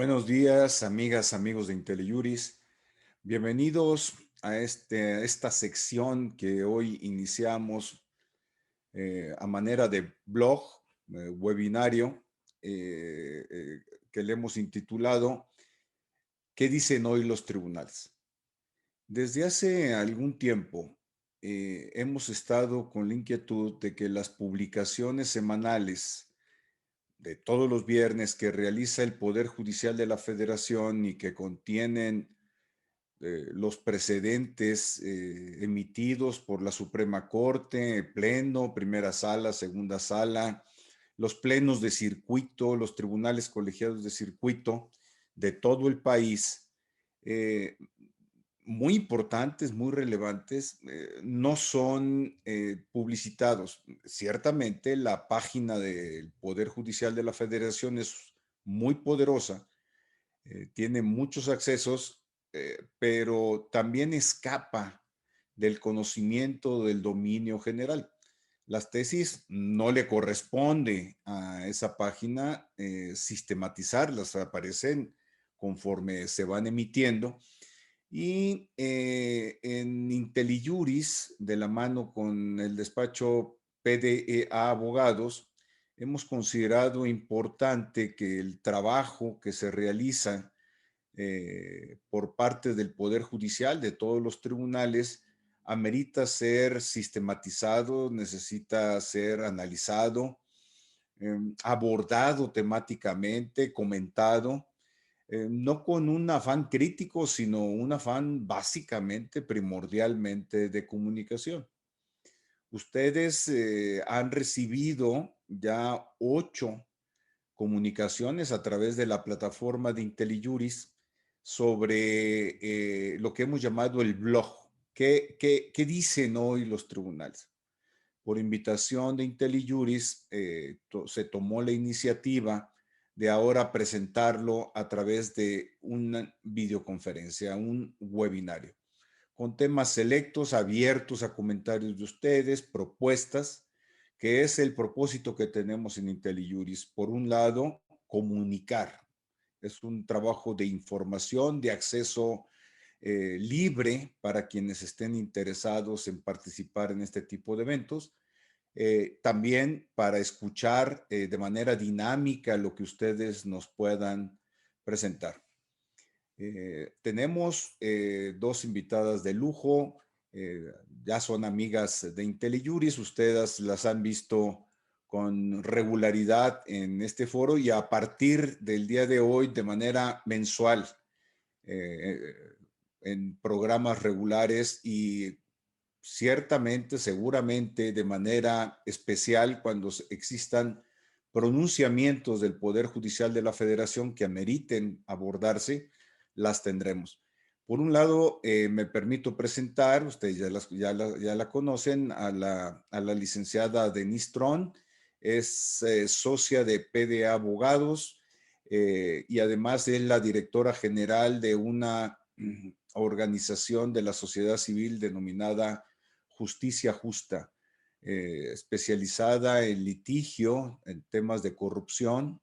Buenos días, amigas, amigos de IntelliJuris. Bienvenidos a esta sección que hoy iniciamos a manera de blog, webinario, eh, eh, que le hemos intitulado ¿Qué dicen hoy los tribunales? Desde hace algún tiempo hemos estado con la inquietud de que las publicaciones semanales de todos los viernes que realiza el Poder Judicial de la Federación y que contienen los precedentes emitidos por la Suprema Corte, pleno, primera sala, segunda sala, los plenos de circuito, los tribunales colegiados de circuito de todo el país, eh, muy importantes, muy relevantes, no son publicitados. Ciertamente la página del Poder Judicial de la Federación es muy poderosa, tiene muchos accesos, pero también escapa del conocimiento del dominio general. Las tesis no le corresponde a esa página sistematizarlas, aparecen conforme se van emitiendo. Y en IntelliJuris, de la mano con el despacho PDEA Abogados, hemos considerado importante que el trabajo que se realiza por parte del Poder Judicial, de todos los tribunales, amerita ser sistematizado, necesita ser analizado, abordado temáticamente, comentado, no con un afán crítico, sino un afán básicamente, primordialmente de comunicación. Ustedes han recibido ya 8 comunicaciones a través de la plataforma de IntelliJuris sobre lo que hemos llamado el blog. ¿Qué dicen hoy los tribunales? Por invitación de IntelliJuris, se tomó la iniciativa de ahora presentarlo a través de una videoconferencia, un webinario, con temas selectos, abiertos a comentarios de ustedes, propuestas, que es el propósito que tenemos en IntelliJuris. Por un lado, comunicar. Es un trabajo de información, de acceso libre para quienes estén interesados en participar en este tipo de eventos. También para escuchar de manera dinámica lo que ustedes nos puedan presentar. Tenemos 2 invitadas de lujo, ya son amigas de IntelliJuris, ustedes las han visto con regularidad en este foro y a partir del día de hoy de manera mensual eh, en programas regulares y ciertamente, seguramente de manera especial cuando existan pronunciamientos del Poder Judicial de la Federación que ameriten abordarse, las tendremos. Por un lado, me permito presentar, ustedes ya la conocen, a la licenciada Denise Tron, es socia de PDA Abogados y además es la directora general de una organización de la sociedad civil denominada Justicia Justa, especializada en litigio, en temas de corrupción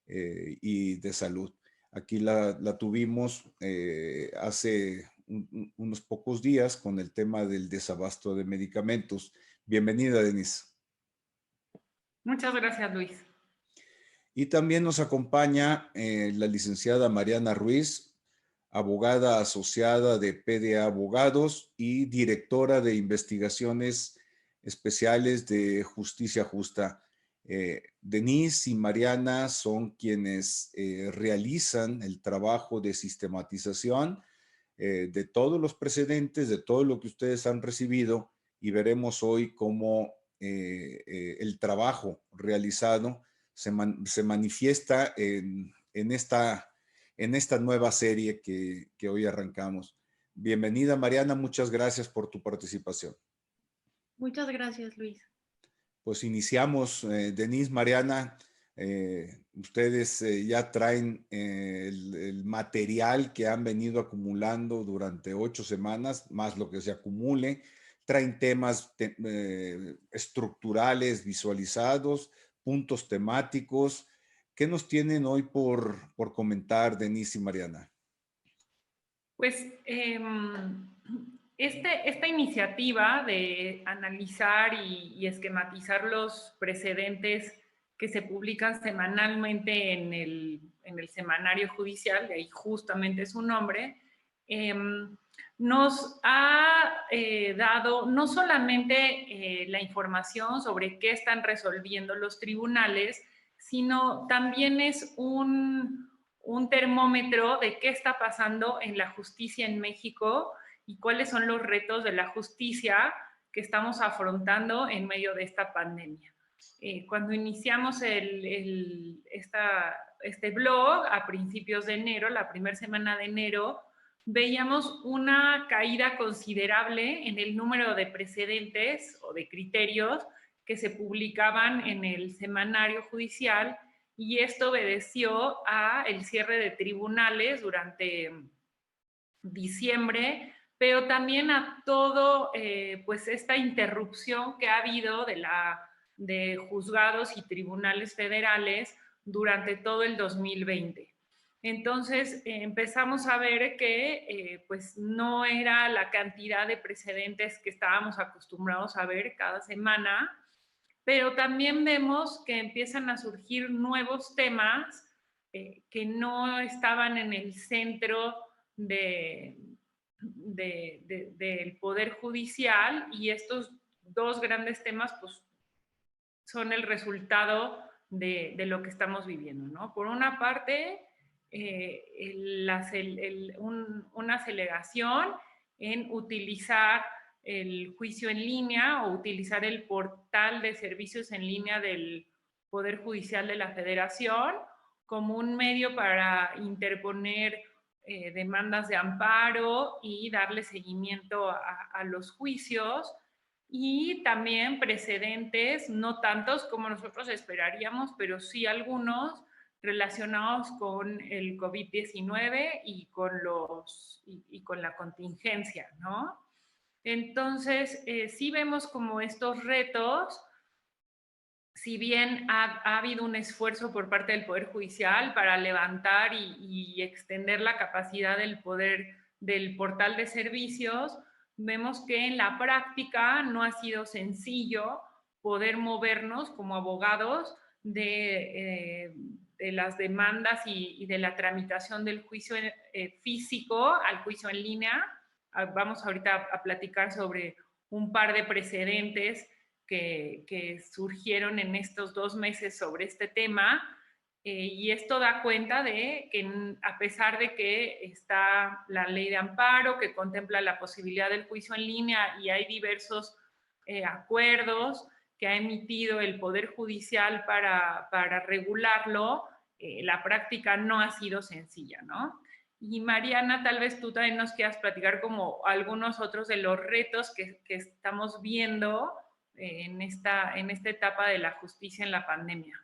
y de salud. Aquí la tuvimos hace unos pocos días con el tema del desabasto de medicamentos. Bienvenida, Denise. Muchas gracias, Luis. Y también nos acompaña la licenciada Mariana Ruiz, abogada asociada de PDA Abogados y directora de investigaciones especiales de Justicia Justa. Denise y Mariana son quienes realizan el trabajo de sistematización de todos los precedentes, de todo lo que ustedes han recibido y veremos hoy cómo el trabajo realizado se manifiesta en esta nueva serie que hoy arrancamos. Bienvenida, Mariana, muchas gracias por tu participación. Muchas gracias, Luis. Pues iniciamos, Denise, Mariana, ustedes ya traen el material que han venido acumulando durante 8 semanas, más lo que se acumule, traen temas estructurales visualizados, puntos temáticos ¿Qué nos tienen hoy por comentar, Denise y Mariana? Pues esta iniciativa de analizar y esquematizar los precedentes que se publican semanalmente en el semanario judicial, de ahí justamente su nombre, nos ha dado no solamente la información sobre qué están resolviendo los tribunales, sino también es un termómetro de qué está pasando en la justicia en México y cuáles son los retos de la justicia que estamos afrontando en medio de esta pandemia. Cuando iniciamos este blog a principios de enero, la primera semana de enero, veíamos una caída considerable en el número de precedentes o de criterios que se publicaban en el semanario judicial, y esto obedeció a el cierre de tribunales durante diciembre, pero también a todo pues esta interrupción que ha habido de juzgados y tribunales federales durante todo el 2020. Entonces empezamos a ver que pues no era la cantidad de precedentes que estábamos acostumbrados a ver cada semana, pero también vemos que empiezan a surgir nuevos temas que no estaban en el centro de, del Poder Judicial, y estos dos grandes temas pues son el resultado lo que estamos viviendo, ¿no? Por una parte, una aceleración en utilizar el juicio en línea o utilizar el portal de servicios en línea del Poder Judicial de la Federación como un medio para interponer demandas de amparo y darle seguimiento a los juicios, y también precedentes, no tantos como nosotros esperaríamos, pero sí algunos relacionados con el COVID-19 y con la contingencia, ¿no? Entonces, sí vemos como estos retos, si bien ha habido un esfuerzo por parte del Poder Judicial para levantar y extender la capacidad del poder del portal de servicios, vemos que en la práctica no ha sido sencillo poder movernos como abogados de las demandas y de la tramitación del juicio físico al juicio en línea. Vamos ahorita a platicar sobre un par de precedentes que surgieron en estos 2 meses sobre este tema, y esto da cuenta de que a pesar de que está la ley de amparo que contempla la posibilidad del juicio en línea y hay diversos acuerdos que ha emitido el Poder Judicial para regularlo, la práctica no ha sido sencilla, ¿no? Y Mariana, tal vez tú también nos quieras platicar como algunos otros de los retos que estamos viendo en esta etapa de la justicia en la pandemia.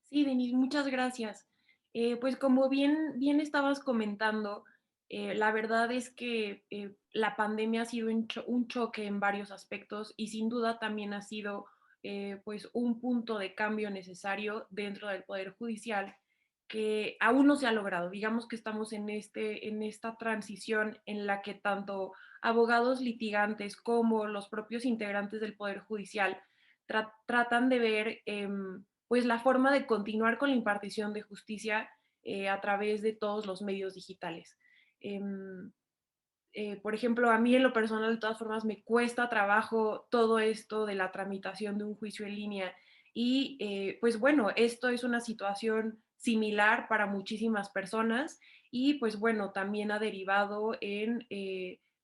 Sí, Denise, muchas gracias. Pues como bien estabas comentando, la verdad es que la pandemia ha sido un choque en varios aspectos y sin duda también ha sido pues un punto de cambio necesario dentro del Poder Judicial que aún no se ha logrado. Digamos que estamos en esta transición en la que tanto abogados litigantes como los propios integrantes del Poder Judicial tratan de ver pues la forma de continuar con la impartición de justicia a través de todos los medios digitales. Por ejemplo, a mí en lo personal, de todas formas, me cuesta trabajo todo esto de la tramitación de un juicio en línea. Y pues bueno, esto es una situación similar para muchísimas personas y pues bueno, también ha derivado en,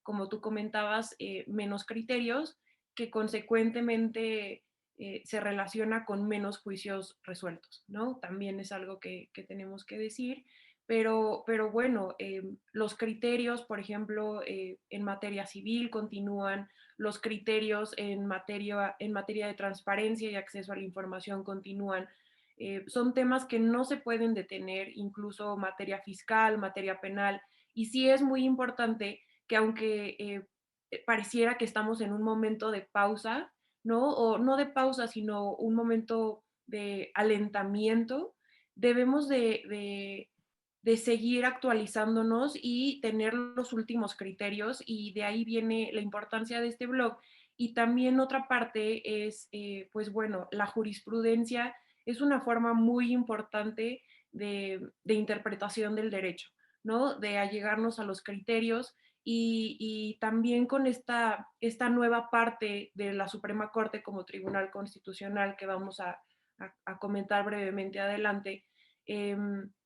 como tú comentabas, menos criterios que consecuentemente se relaciona con menos juicios resueltos, ¿no? También es algo que tenemos que decir. Pero bueno, los criterios, por ejemplo, en materia civil continúan, los criterios en materia de transparencia y acceso a la información continúan. Son temas que no se pueden detener, incluso materia fiscal, materia penal, y sí es muy importante que aunque pareciera que estamos en un momento de pausa, ¿no? O no de pausa, sino un momento de alentamiento, debemos de seguir actualizándonos y tener los últimos criterios, y de ahí viene la importancia de este blog. Y también otra parte es, pues bueno, la jurisprudencia es una forma muy importante de interpretación del derecho, ¿no? De allegarnos a los criterios y también con esta nueva parte de la Suprema Corte como Tribunal Constitucional que vamos a comentar brevemente adelante,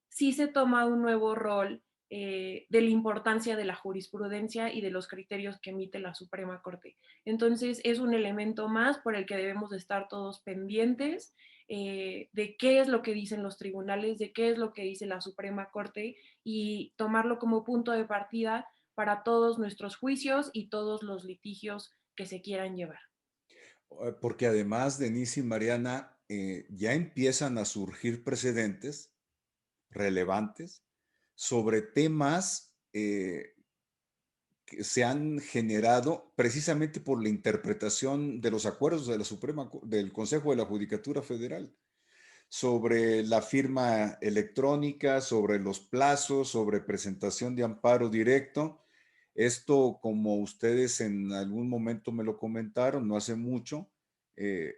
sí se toma un nuevo rol de la importancia de la jurisprudencia y de los criterios que emite la Suprema Corte. Entonces, es un elemento más por el que debemos de estar todos pendientes de qué es lo que dicen los tribunales, de qué es lo que dice la Suprema Corte, y tomarlo como punto de partida para todos nuestros juicios y todos los litigios que se quieran llevar. Porque además, Denise y Mariana, ya empiezan a surgir precedentes relevantes sobre temas que se han generado precisamente por la interpretación de los acuerdos de la del Consejo de la Judicatura Federal sobre la firma electrónica, sobre los plazos, sobre presentación de amparo directo. Esto, como ustedes en algún momento me lo comentaron, no hace mucho, eh,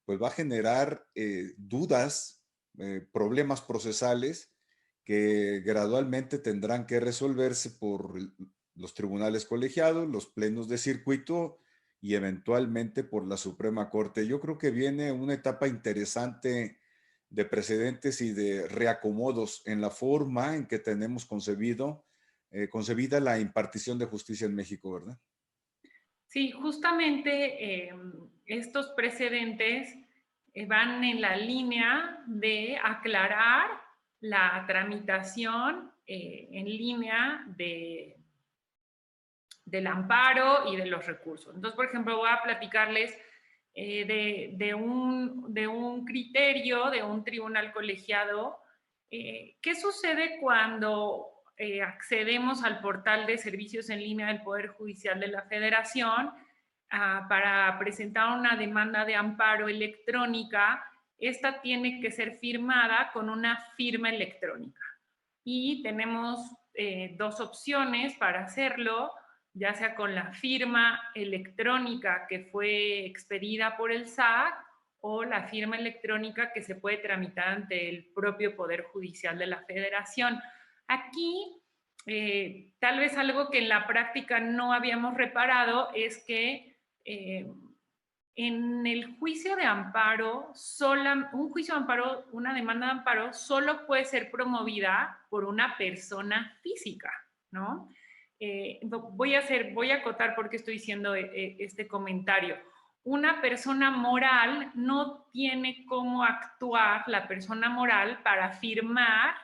pues va a generar dudas, problemas procesales que gradualmente tendrán que resolverse por los tribunales colegiados, los plenos de circuito y eventualmente por la Suprema Corte. Yo creo que viene una etapa interesante de precedentes y de reacomodos en la forma en que tenemos concebida la impartición de justicia en México, ¿verdad? Sí, justamente estos precedentes van en la línea de aclarar la tramitación en línea del amparo y de los recursos. Entonces, por ejemplo, voy a platicarles de un criterio de un tribunal colegiado. ¿Qué sucede cuando accedemos al portal de servicios en línea del Poder Judicial de la Federación para presentar una demanda de amparo electrónica? Esta tiene que ser firmada con una firma electrónica. Y tenemos dos opciones para hacerlo, ya sea con la firma electrónica que fue expedida por el SAT o la firma electrónica que se puede tramitar ante el propio Poder Judicial de la Federación. Aquí, tal vez algo que en la práctica no habíamos reparado es que en el juicio de amparo, un juicio de amparo, una demanda de amparo, solo puede ser promovida por una persona física, ¿no? Voy a acotar porque estoy diciendo este comentario. Una persona moral no tiene cómo actuar la persona moral para firmar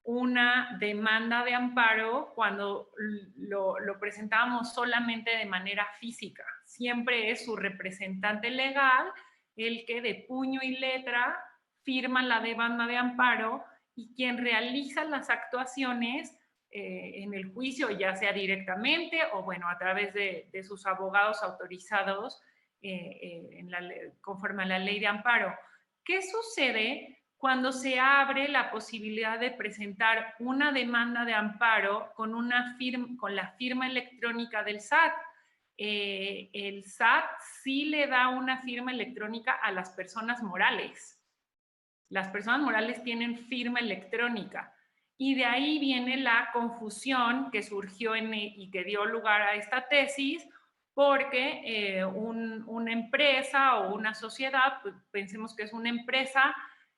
una demanda de amparo cuando lo presentábamos solamente de manera física. Siempre es su representante legal el que de puño y letra firma la demanda de amparo, y quien realiza las actuaciones en el juicio, ya sea directamente o bueno, a través de sus abogados autorizados conforme a la ley de amparo. ¿Qué sucede cuando se abre la posibilidad de presentar una demanda de amparo con la firma electrónica del SAT? El SAT sí le da una firma electrónica a las personas morales. Las personas morales tienen firma electrónica. Y de ahí viene la confusión que surgió y que dio lugar a esta tesis, porque una empresa o una sociedad, pues pensemos que es una empresa,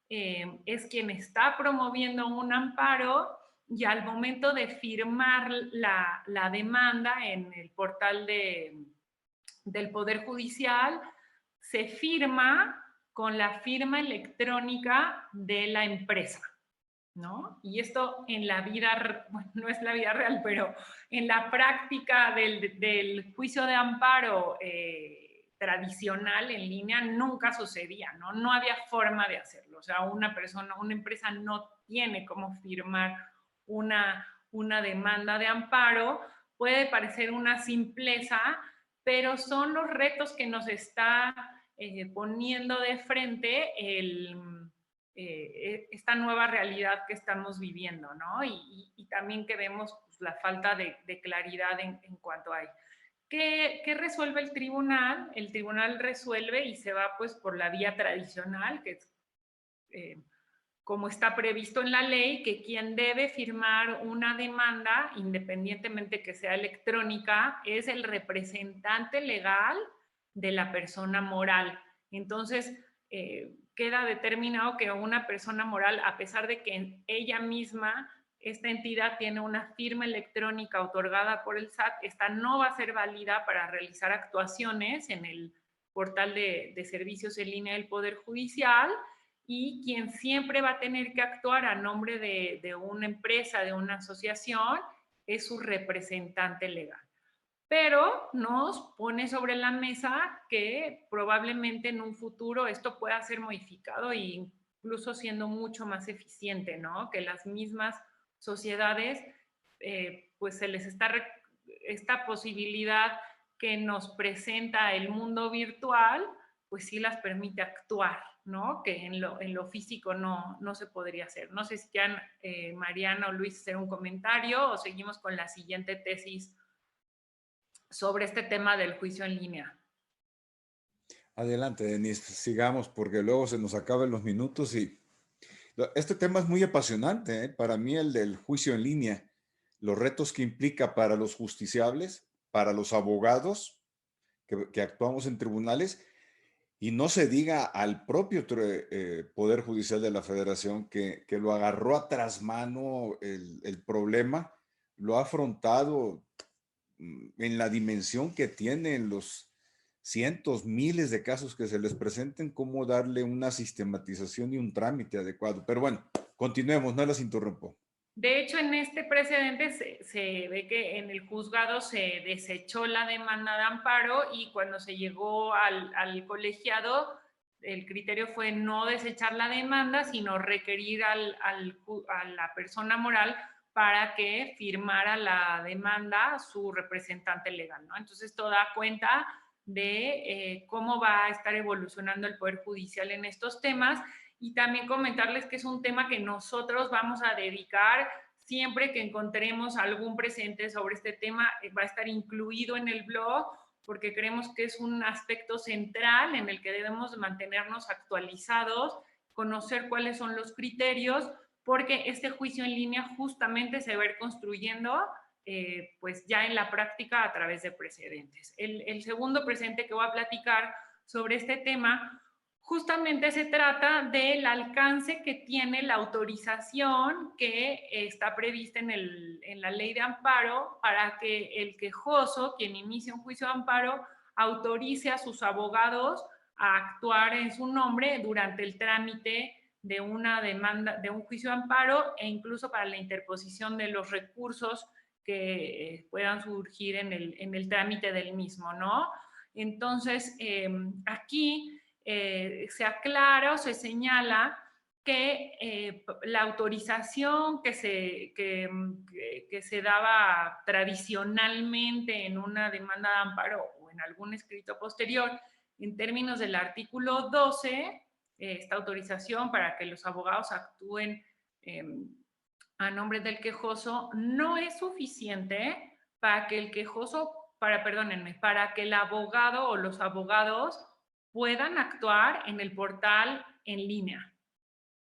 es quien está promoviendo un amparo, y al momento de firmar la demanda en el portal del Poder Judicial, se firma con la firma electrónica de la empresa, ¿no? Y esto en la vida, bueno, no es la vida real, pero en la práctica del juicio de amparo tradicional en línea nunca sucedía, ¿no? No había forma de hacerlo. O sea, una empresa no tiene cómo firmar una demanda de amparo. Puede parecer una simpleza, pero son los retos que nos está poniendo de frente esta nueva realidad que estamos viviendo, ¿no? Y también que vemos pues, la falta de claridad en cuanto a ello. ¿Qué resuelve el tribunal? El tribunal resuelve y se va pues por la vía tradicional, que es como está previsto en la ley, que quien debe firmar una demanda, independientemente que sea electrónica, es el representante legal de la persona moral. Entonces, queda determinado que una persona moral, a pesar de que ella misma, esta entidad tiene una firma electrónica otorgada por el SAT, esta no va a ser válida para realizar actuaciones en el portal de servicios en línea del Poder Judicial, y quien siempre va a tener que actuar a nombre de una empresa, de una asociación, es su representante legal. Pero nos pone sobre la mesa que probablemente en un futuro esto pueda ser modificado e incluso siendo mucho más eficiente, ¿no? Que las mismas sociedades, pues se les está esta posibilidad que nos presenta el mundo virtual, pues sí las permite actuar, ¿no? Que en lo físico no se podría hacer. No sé si quieran Mariana o Luis hacer un comentario o seguimos con la siguiente tesis sobre este tema del juicio en línea. Adelante, Denise, sigamos porque luego se nos acaban los minutos y este tema es muy apasionante, ¿eh? Para mí el del juicio en línea, los retos que implica para los justiciables, para los abogados que actuamos en tribunales y no se diga al propio Poder Judicial de la Federación que lo agarró a trasmano el problema, lo ha afrontado en la dimensión que tienen los cientos, miles de casos que se les presenten, cómo darle una sistematización y un trámite adecuado. Pero bueno, continuemos, no las interrumpo. De hecho, en este precedente se ve que en el juzgado se desechó la demanda de amparo y cuando se llegó al colegiado, el criterio fue no desechar la demanda, sino requerir a la persona moral para que firmara la demanda su representante legal, ¿no? Entonces, esto da cuenta de cómo va a estar evolucionando el Poder Judicial en estos temas. Y también comentarles que es un tema que nosotros vamos a dedicar siempre que encontremos algún presente sobre este tema, va a estar incluido en el blog porque creemos que es un aspecto central en el que debemos mantenernos actualizados, conocer cuáles son los criterios, porque este juicio en línea justamente se va a ir construyendo pues ya en la práctica a través de precedentes. El segundo precedente que voy a platicar sobre este tema justamente se trata del alcance que tiene la autorización que está prevista en la ley de amparo para que el quejoso, quien inicie un juicio de amparo, autorice a sus abogados a actuar en su nombre durante el trámite de una demanda, de un juicio de amparo e incluso para la interposición de los recursos que puedan surgir en el trámite del mismo, ¿no? Entonces, aquí se aclara o se señala que la autorización que se daba tradicionalmente en una demanda de amparo o en algún escrito posterior, en términos del artículo 12, esta autorización para que los abogados actúen a nombre del quejoso no es suficiente para que el quejoso, perdónenme, para que el abogado o los abogados puedan actuar en el portal en línea.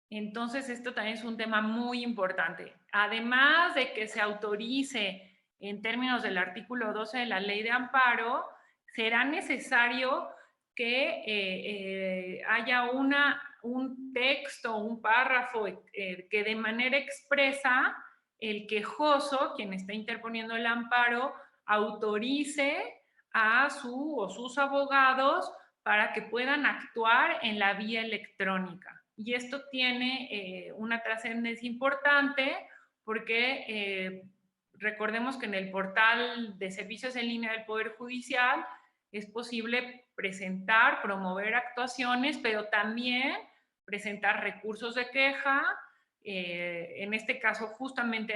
Entonces, esto también es un tema muy importante. Además de que se autorice en términos del artículo 12 de la Ley de Amparo, será necesario que haya un texto, un párrafo que de manera expresa el quejoso, quien está interponiendo el amparo, autorice a su o sus abogados para que puedan actuar en la vía electrónica. Y esto tiene una trascendencia importante porque recordemos que en el portal de servicios en línea del Poder Judicial es posible presentar, promover actuaciones, pero también presentar recursos de queja. En este caso, justamente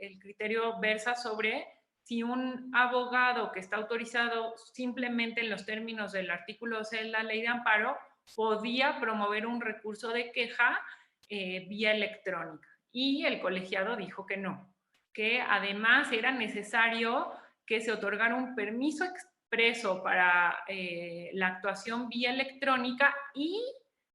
el criterio versa sobre si un abogado que está autorizado simplemente en los términos del artículo 12 de la ley de amparo podía promover un recurso de queja vía electrónica. Y el colegiado dijo que no, que además era necesario que se otorgara un permiso expreso para la actuación vía electrónica y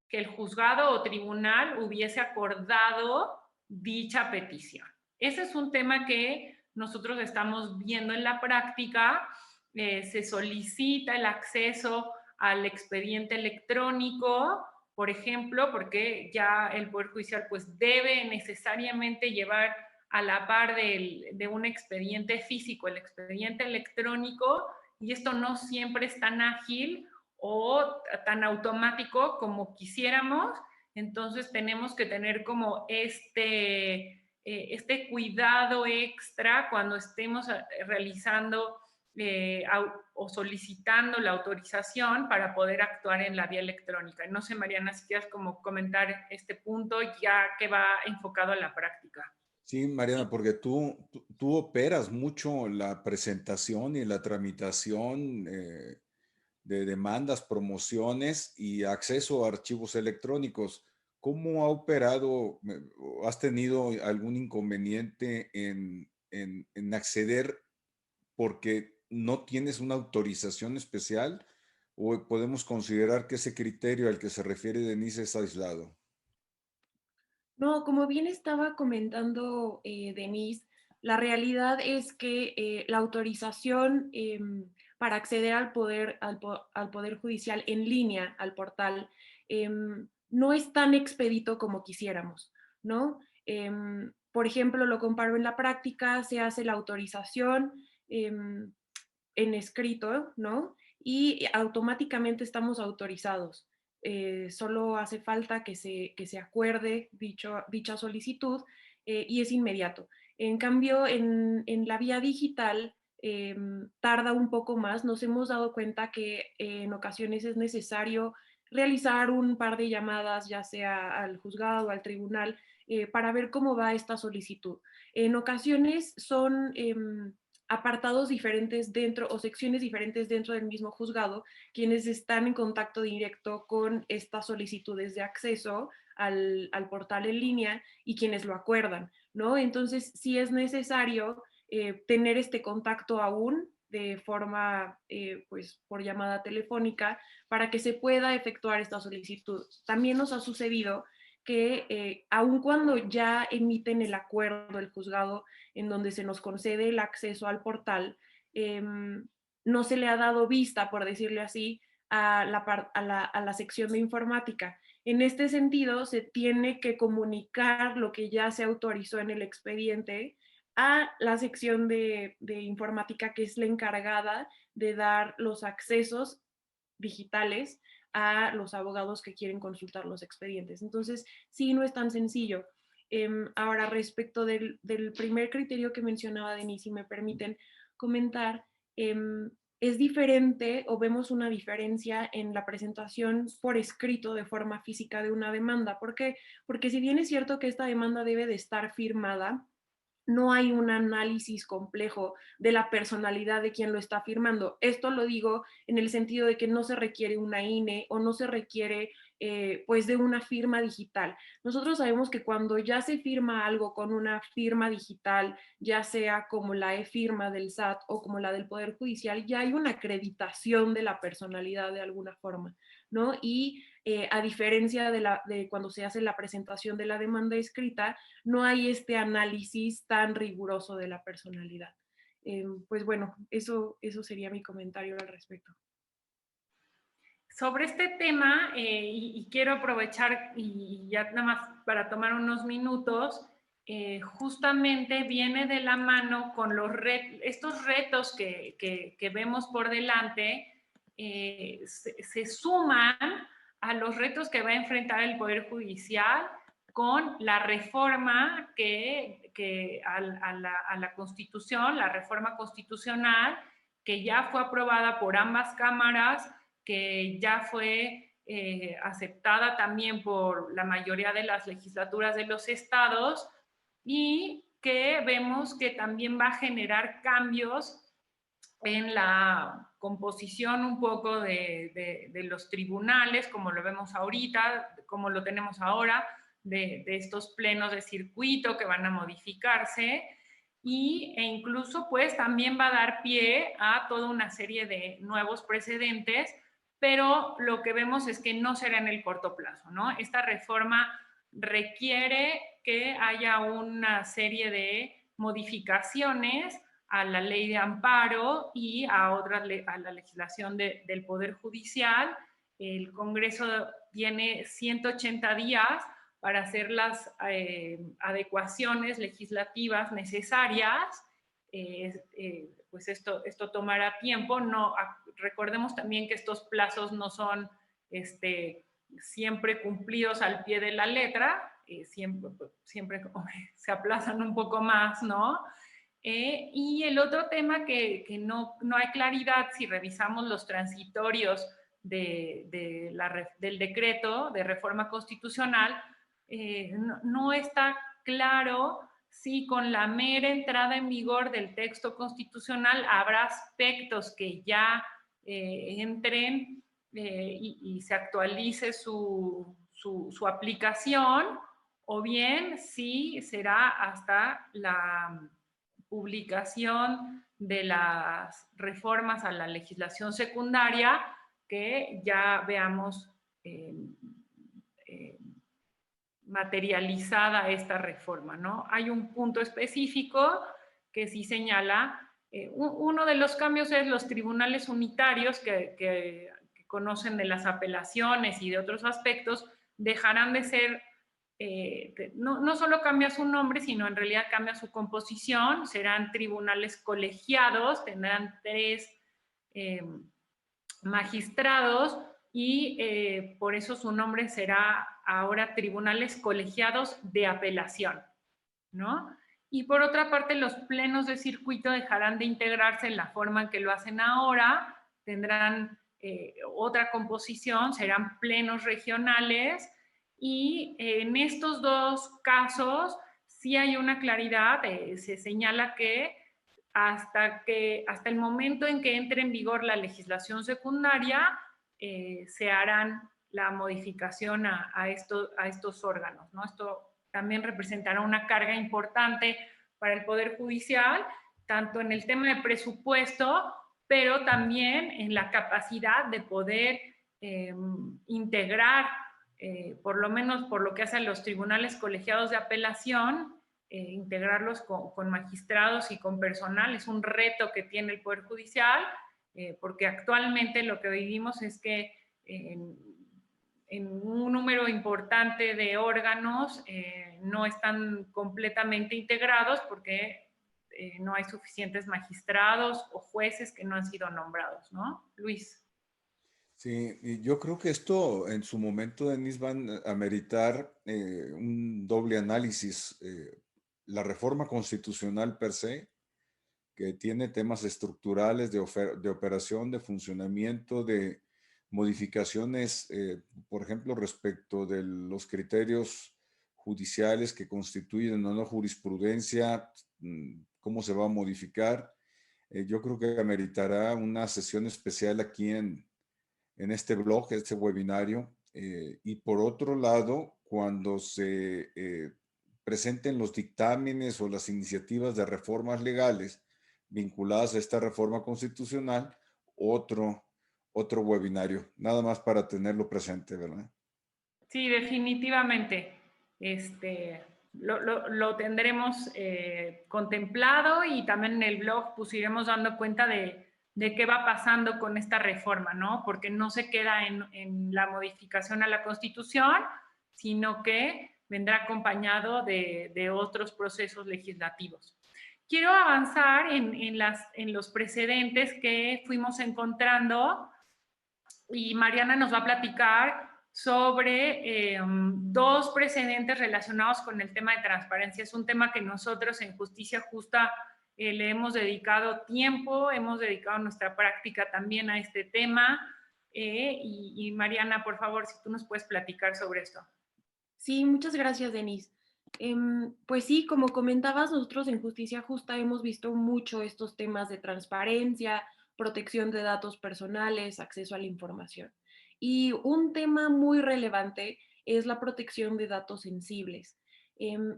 que el juzgado o tribunal hubiese acordado dicha petición. Ese es un tema que nosotros estamos viendo en la práctica. Se solicita el acceso al expediente electrónico, por ejemplo, porque ya el Poder Judicial pues debe necesariamente llevar a la par de un expediente físico el expediente electrónico, y esto no siempre es tan ágil o tan automático como quisiéramos. Entonces tenemos que tener como este cuidado extra cuando estemos realizando o solicitando la autorización para poder actuar en la vía electrónica. No sé, Mariana, si quieres como comentar este punto ya que va enfocado a la práctica. Sí, Mariana, porque tú operas mucho la presentación y la tramitación de demandas, promociones y acceso a archivos electrónicos. ¿Cómo ha operado? ¿Has tenido algún inconveniente en acceder porque no tienes una autorización especial? ¿O podemos considerar que ese criterio al que se refiere Denise es aislado? No, como bien estaba comentando Denise, la realidad es que la autorización para acceder al poder judicial en línea, al portal, no es tan expedito como quisiéramos, ¿no? Por ejemplo, lo comparo en la práctica, se hace la autorización en escrito, ¿no? Y automáticamente estamos autorizados. Solo hace falta que se acuerde dicha solicitud y es inmediato. En cambio, en la vía digital tarda un poco más. Nos hemos dado cuenta que en ocasiones es necesario realizar un par de llamadas, ya sea al juzgado o al tribunal, para ver cómo va esta solicitud. En ocasiones son apartados diferentes dentro o secciones diferentes dentro del mismo juzgado quienes están en contacto directo con estas solicitudes de acceso al portal en línea y quienes lo acuerdan, ¿no? Entonces, sí es necesario tener este contacto aún de forma, pues, por llamada telefónica para que se pueda efectuar esta solicitud. También nos ha sucedido que aun cuando ya emiten el acuerdo el juzgado en donde se nos concede el acceso al portal, no se le ha dado vista, por decirle así, a la sección de informática. En este sentido, se tiene que comunicar lo que ya se autorizó en el expediente a la sección de informática, que es la encargada de dar los accesos digitales a los abogados que quieren consultar los expedientes. Entonces, sí, no es tan sencillo. Ahora, respecto del primer criterio que mencionaba Denise, si me permiten comentar, es diferente o vemos una diferencia en la presentación por escrito de forma física de una demanda. ¿Por qué? Porque si bien es cierto que esta demanda debe de estar firmada, no hay un análisis complejo de la personalidad de quien lo está firmando. Esto lo digo en el sentido de que no se requiere una INE o no se requiere pues de una firma digital. Nosotros sabemos que cuando ya se firma algo con una firma digital, ya sea como la e-firma del SAT o como la del Poder Judicial, ya hay una acreditación de la personalidad de alguna forma, ¿no? Y a diferencia de cuando se hace la presentación de la demanda escrita, no hay este análisis tan riguroso de la personalidad. Pues bueno, eso sería mi comentario al respecto. Sobre este tema, y quiero aprovechar y ya nada más para tomar unos minutos, justamente viene de la mano con estos retos que vemos por delante, se suman a los retos que va a enfrentar el Poder Judicial con la reforma a la Constitución, la reforma constitucional, que ya fue aprobada por ambas cámaras, que ya fue aceptada también por la mayoría de las legislaturas de los estados, y que vemos que también va a generar cambios en la composición un poco de los tribunales, como lo vemos ahorita, como lo tenemos ahora, de estos plenos de circuito que van a modificarse, e incluso pues también va a dar pie a toda una serie de nuevos precedentes, pero lo que vemos es que no será en el corto plazo, ¿no? Esta reforma requiere que haya una serie de modificaciones a la ley de amparo y a la legislación del Poder Judicial. El Congreso tiene 180 días para hacer las adecuaciones legislativas necesarias. Pues esto tomará tiempo. No, recordemos también que estos plazos no son siempre cumplidos al pie de la letra, siempre se aplazan un poco más, ¿no? Y el otro tema que no hay claridad si revisamos los transitorios del decreto de reforma constitucional, no está claro si con la mera entrada en vigor del texto constitucional habrá aspectos que ya entren y se actualice su aplicación, o bien si será hasta la publicación de las reformas a la legislación secundaria que ya veamos materializada esta reforma, ¿no? Hay un punto específico que sí señala, uno de los cambios es los tribunales unitarios que conocen de las apelaciones y de otros aspectos, dejarán de ser, no solo cambia su nombre, sino en realidad cambia su composición, serán tribunales colegiados, tendrán 3 magistrados y por eso su nombre será ahora Tribunales Colegiados de Apelación, ¿no? Y por otra parte, los plenos de circuito dejarán de integrarse en la forma en que lo hacen ahora, tendrán otra composición, serán plenos regionales, y en estos dos casos sí hay una claridad, se señala que hasta el momento en que entre en vigor la legislación secundaria, se harán la modificación a estos órganos, ¿no? Esto también representará una carga importante para el Poder Judicial, tanto en el tema de presupuesto, pero también en la capacidad de poder integrar, por lo menos por lo que hace a los tribunales colegiados de apelación, integrarlos con magistrados y con personal. Es un reto que tiene el Poder Judicial, porque actualmente lo que vivimos es que en un número importante de órganos no están completamente integrados porque no hay suficientes magistrados o jueces que no han sido nombrados, ¿no? Luis. Sí, y yo creo que esto en su momento, Denise, van a meritar un doble análisis. La reforma constitucional per se, que tiene temas estructurales de operación, de funcionamiento, de modificaciones, por ejemplo, respecto de los criterios judiciales que constituyen o no jurisprudencia, cómo se va a modificar. Yo creo que ameritará una sesión especial aquí en este blog, este webinario. Y por otro lado, cuando se presenten los dictámenes o las iniciativas de reformas legales vinculadas a esta reforma constitucional, otro webinario, nada más para tenerlo presente, ¿verdad? Sí, definitivamente. Lo tendremos contemplado, y también en el blog pues iremos dando cuenta de qué va pasando con esta reforma, ¿no? Porque no se queda en la modificación a la Constitución, sino que vendrá acompañado de otros procesos legislativos. Quiero avanzar en los precedentes que fuimos encontrando, y Mariana nos va a platicar sobre 2 precedentes relacionados con el tema de transparencia. Es un tema que nosotros en Justicia Justa le hemos dedicado tiempo, hemos dedicado nuestra práctica también a este tema. Y Mariana, por favor, si tú nos puedes platicar sobre esto. Sí, muchas gracias, Denise. Pues sí, como comentabas, nosotros en Justicia Justa hemos visto mucho estos temas de transparencia, protección de datos personales, acceso a la información. Y un tema muy relevante es la protección de datos sensibles.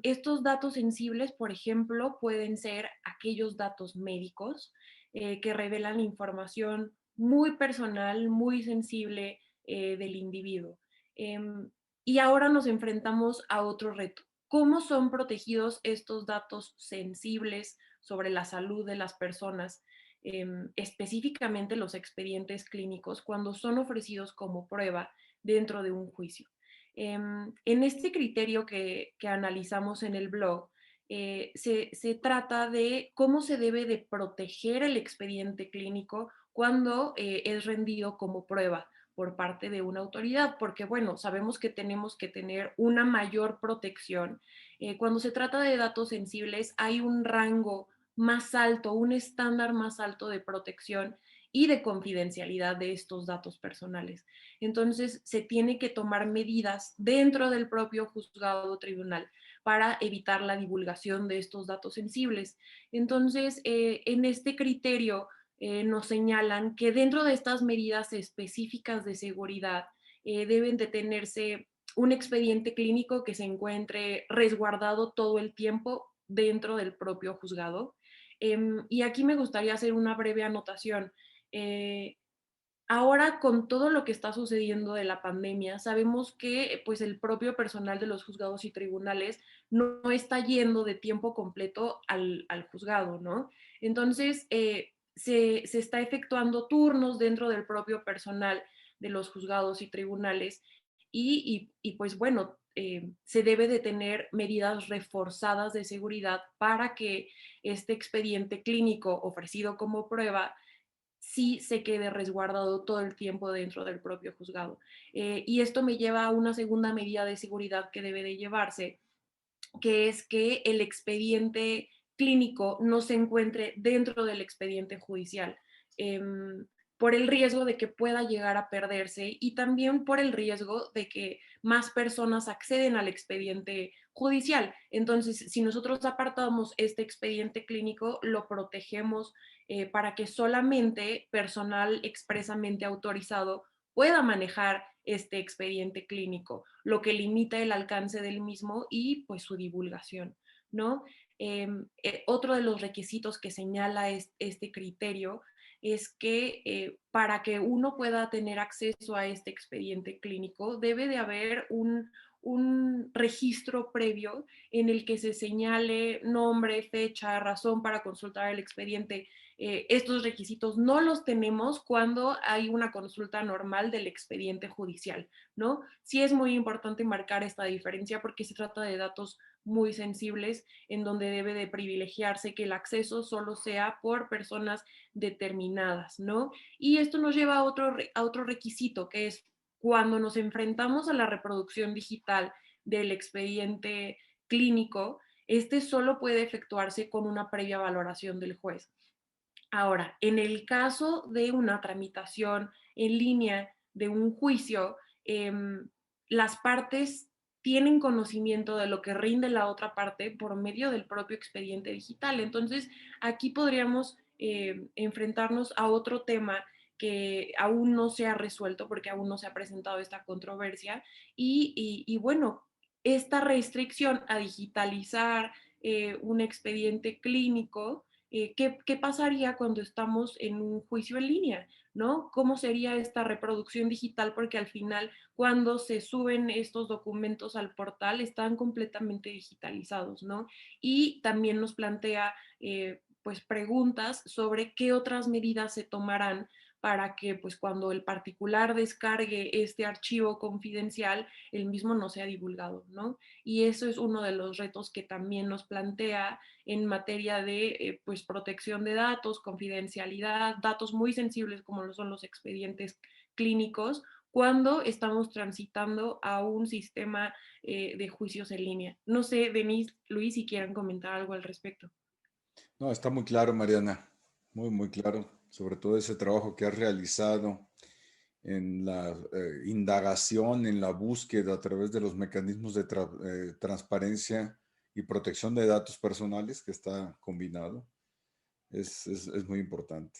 Estos datos sensibles, por ejemplo, pueden ser aquellos datos médicos que revelan información muy personal, muy sensible del individuo. Em, y ahora nos enfrentamos a otro reto. ¿Cómo son protegidos estos datos sensibles sobre la salud de las personas, específicamente los expedientes clínicos, cuando son ofrecidos como prueba dentro de un juicio? En este criterio que analizamos en el blog, se trata de cómo se debe de proteger el expediente clínico cuando es rendido como prueba por parte de una autoridad, porque bueno, sabemos que tenemos que tener una mayor protección. Cuando se trata de datos sensibles, hay un rango más alto, un estándar más alto de protección y de confidencialidad de estos datos personales. Entonces, se tiene que tomar medidas dentro del propio juzgado o tribunal para evitar la divulgación de estos datos sensibles. Entonces, en este criterio, nos señalan que dentro de estas medidas específicas de seguridad deben de tenerse un expediente clínico que se encuentre resguardado todo el tiempo dentro del propio juzgado. Y aquí me gustaría hacer una breve anotación. Eh, Ahora, con todo lo que está sucediendo de la pandemia, sabemos que pues el propio personal de los juzgados y tribunales no está yendo de tiempo completo al juzgado, ¿no? Entonces, se está efectuando turnos dentro del propio personal de los juzgados y tribunales y pues bueno, se debe de tener medidas reforzadas de seguridad para que este expediente clínico ofrecido como prueba sí se quede resguardado todo el tiempo dentro del propio juzgado. Y esto me lleva a una segunda medida de seguridad que debe de llevarse, que es que el expediente clínico no se encuentre dentro del expediente judicial. Por el riesgo de que pueda llegar a perderse y también por el riesgo de que más personas acceden al expediente judicial. Entonces, si nosotros apartamos este expediente clínico, lo protegemos para que solamente personal expresamente autorizado pueda manejar este expediente clínico, lo que limita el alcance del mismo y pues su divulgación, ¿no? Otro de los requisitos que señala este criterio es que para que uno pueda tener acceso a este expediente clínico debe de haber un registro previo en el que se señale nombre, fecha, razón para consultar el expediente. Estos requisitos no los tenemos cuando hay una consulta normal del expediente judicial, ¿no? Sí es muy importante marcar esta diferencia porque se trata de datos muy sensibles en donde debe de privilegiarse que el acceso solo sea por personas determinadas, ¿no? Y esto nos lleva a otro requisito que es cuando nos enfrentamos a la reproducción digital del expediente clínico, este solo puede efectuarse con una previa valoración del juez. Ahora, en el caso de una tramitación en línea de un juicio, las partes tienen conocimiento de lo que rinde la otra parte por medio del propio expediente digital. Entonces, aquí podríamos enfrentarnos a otro tema que aún no se ha resuelto porque aún no se ha presentado esta controversia. Y bueno, esta restricción a digitalizar un expediente clínico, ¿qué pasaría cuando estamos en un juicio en línea? ¿No? ¿Cómo sería esta reproducción digital? Porque al final, cuando se suben estos documentos al portal, están completamente digitalizados, ¿no? Y también nos plantea, pues, preguntas sobre qué otras medidas se tomarán para que, pues, cuando el particular descargue este archivo confidencial, el mismo no sea divulgado, ¿no? Y eso es uno de los retos que también nos plantea en materia de pues, protección de datos, confidencialidad, datos muy sensibles como lo son los expedientes clínicos, cuando estamos transitando a un sistema de juicios en línea. No sé, Denise, Luis, si quieran comentar algo al respecto. No, está muy claro, Mariana, muy, muy claro, sobre todo ese trabajo que has realizado en la indagación, en la búsqueda a través de los mecanismos de transparencia y protección de datos personales, que está combinado, es muy importante.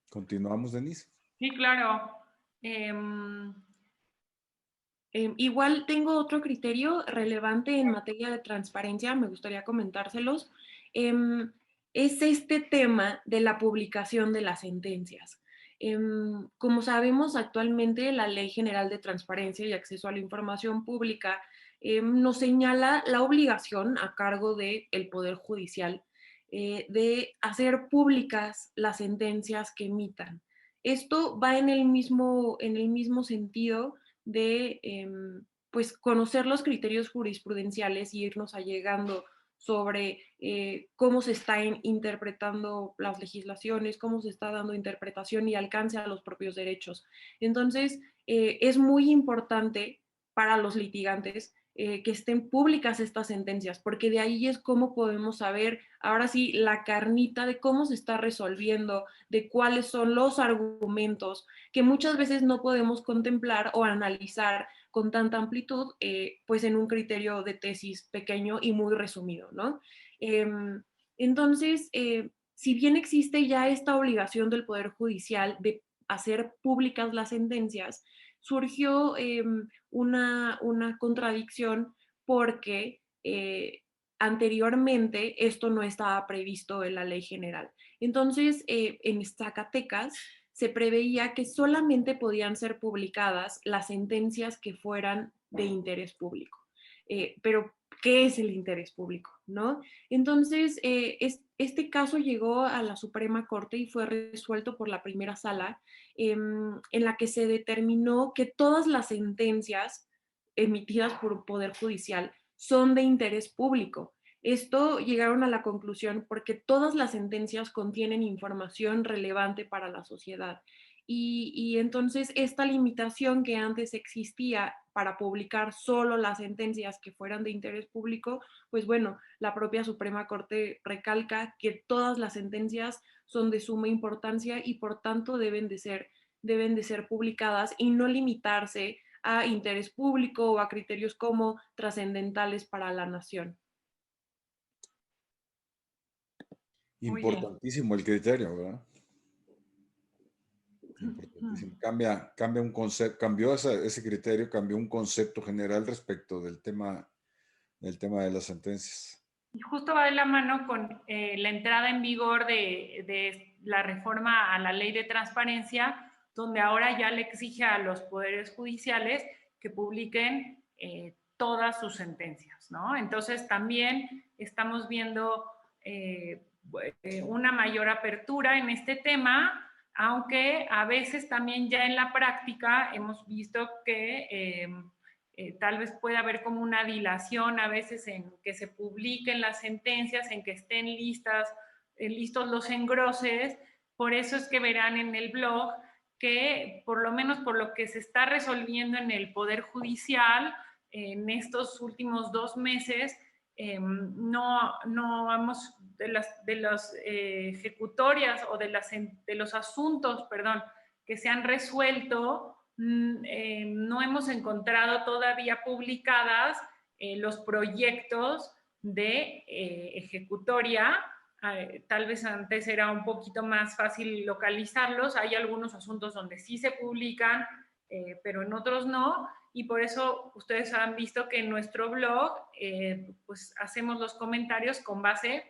Continuamos, Denise. Sí, claro. Igual tengo otro criterio relevante en materia de transparencia, me gustaría comentárselos. Es este tema de la publicación de las sentencias. Como sabemos, actualmente la Ley General de Transparencia y Acceso a la Información Pública nos señala la obligación a cargo del Poder Judicial de hacer públicas las sentencias que emitan. Esto va en el mismo sentido de pues conocer los criterios jurisprudenciales y irnos allegando sobre cómo se están interpretando las legislaciones, cómo se está dando interpretación y alcance a los propios derechos. Entonces, es muy importante para los litigantes que estén públicas estas sentencias, porque de ahí es cómo podemos saber, ahora sí, la carnita de cómo se está resolviendo, de cuáles son los argumentos que muchas veces no podemos contemplar o analizar con tanta amplitud, pues en un criterio de tesis pequeño y muy resumido, ¿no? Entonces, si bien existe ya esta obligación del Poder Judicial de hacer públicas las sentencias, surgió una contradicción porque anteriormente esto no estaba previsto en la ley general. Entonces, en Zacatecas se preveía que solamente podían ser publicadas las sentencias que fueran de interés público. Pero, ¿qué es el interés público? ¿No? Entonces, este caso llegó a la Suprema Corte y fue resuelto por la primera sala, en la que se determinó que todas las sentencias emitidas por Poder Judicial son de interés público. Esto llegaron a la conclusión porque todas las sentencias contienen información relevante para la sociedad. Y entonces esta limitación que antes existía para publicar solo las sentencias que fueran de interés público, pues bueno, la propia Suprema Corte recalca que todas las sentencias son de suma importancia y por tanto deben de ser publicadas y no limitarse a interés público o a criterios como trascendentales para la nación. Muy bien. Importantísimo el criterio, ¿verdad? Importantísimo. Cambia un concepto, cambió ese criterio, cambió un concepto general respecto del tema de las sentencias. Y justo va de la mano con la entrada en vigor de la reforma a la ley de transparencia, donde ahora ya le exige a los poderes judiciales que publiquen todas sus sentencias, ¿no? Entonces también estamos viendo una mayor apertura en este tema, aunque a veces también ya en la práctica hemos visto que tal vez pueda haber como una dilación a veces en que se publiquen las sentencias, en que estén listos los engroses. Por eso es que verán en el blog que por lo menos por lo que se está resolviendo en el Poder Judicial en estos últimos 2 meses, no hemos, de las ejecutorias o de los asuntos, perdón, que se han resuelto, no hemos encontrado todavía publicadas los proyectos de ejecutoria. Tal vez antes era un poquito más fácil localizarlos. Hay algunos asuntos donde sí se publican, pero en otros no. Y por eso ustedes han visto que en nuestro blog pues hacemos los comentarios con base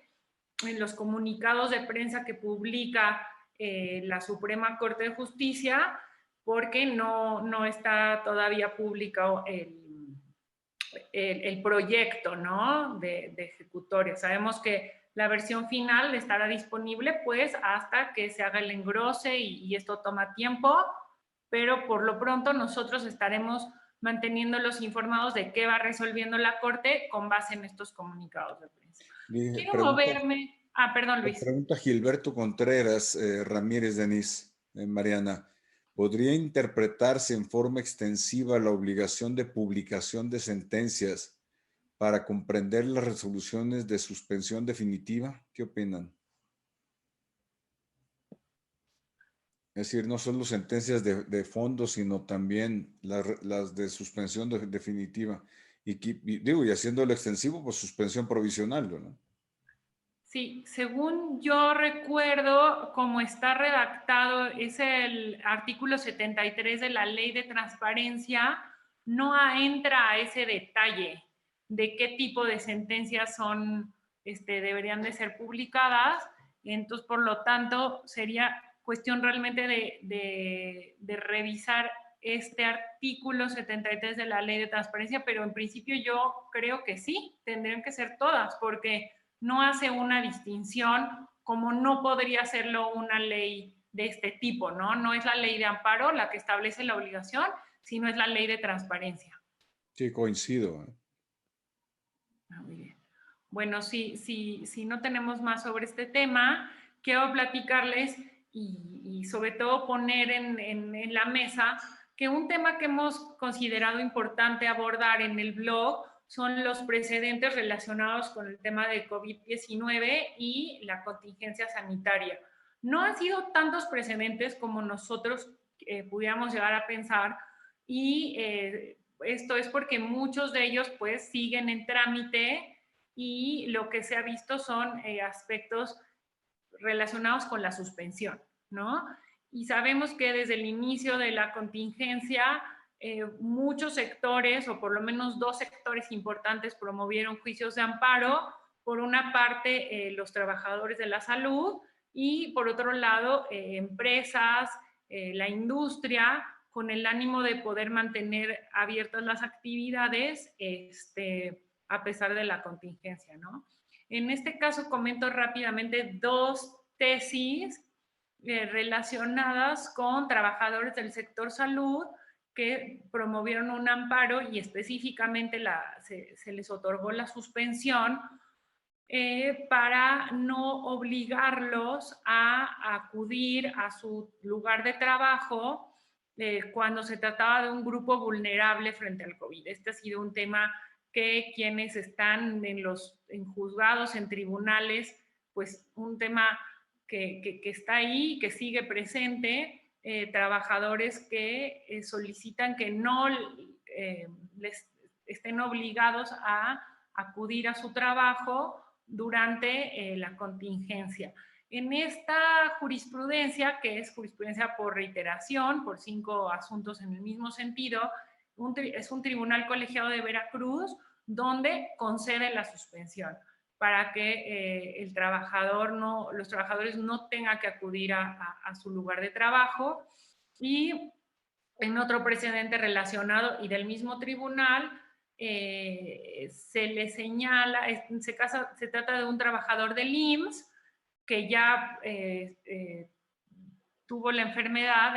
en los comunicados de prensa que publica la Suprema Corte de Justicia, porque no está todavía publicado el proyecto, ¿no? de ejecutoria. Sabemos que la versión final estará disponible pues hasta que se haga el engrose y esto toma tiempo, pero por lo pronto nosotros estaremos manteniéndolos informados de qué va resolviendo la Corte con base en estos comunicados de prensa. Quiero moverme. Perdón, Luis. Pregunta Gilberto Contreras Ramírez, Denise, Mariana. ¿Podría interpretarse en forma extensiva la obligación de publicación de sentencias para comprender las resoluciones de suspensión definitiva? ¿Qué opinan? Es decir, no solo sentencias de fondo, sino también las de suspensión definitiva. Digo, y haciéndolo extensivo, pues suspensión provisional, ¿no? Sí, según yo recuerdo, como está redactado, es el artículo 73 de la Ley de Transparencia, no entra a ese detalle de qué tipo de sentencias son, deberían de ser publicadas. Entonces, por lo tanto, sería cuestión realmente de revisar este artículo 73 de la Ley de Transparencia, pero en principio yo creo que sí, tendrían que ser todas, porque no hace una distinción como no podría hacerlo una ley de este tipo, ¿no? No es la ley de amparo la que establece la obligación, sino es la ley de transparencia. Sí, coincido. Muy bien. Bueno, si no tenemos más sobre este tema, quiero platicarles y sobre todo poner en la mesa que un tema que hemos considerado importante abordar en el blog son los precedentes relacionados con el tema de COVID-19 y la contingencia sanitaria. No han sido tantos precedentes como nosotros pudiéramos llegar a pensar y esto es porque muchos de ellos pues siguen en trámite y lo que se ha visto son aspectos relacionados con la suspensión, ¿no? Y sabemos que desde el inicio de la contingencia muchos sectores, o por lo menos dos sectores importantes, promovieron juicios de amparo. Por una parte, los trabajadores de la salud y por otro lado, empresas, la industria, con el ánimo de poder mantener abiertas las actividades a pesar de la contingencia, ¿no? En este caso comento rápidamente dos tesis relacionadas con trabajadores del sector salud que promovieron un amparo y específicamente se les otorgó la suspensión para no obligarlos a acudir a su lugar de trabajo cuando se trataba de un grupo vulnerable frente al COVID. Este ha sido un tema que quienes están en juzgados, en tribunales, pues un tema que está ahí, que sigue presente, trabajadores que solicitan que no les estén obligados a acudir a su trabajo durante la contingencia. En esta jurisprudencia, que es jurisprudencia por reiteración, por 5 asuntos en el mismo sentido, es un tribunal colegiado de Veracruz donde concede la suspensión para que los trabajadores no tengan que acudir a su lugar de trabajo. Y en otro precedente relacionado y del mismo tribunal, se le señala, se trata de un trabajador del IMSS que ya tuvo la enfermedad,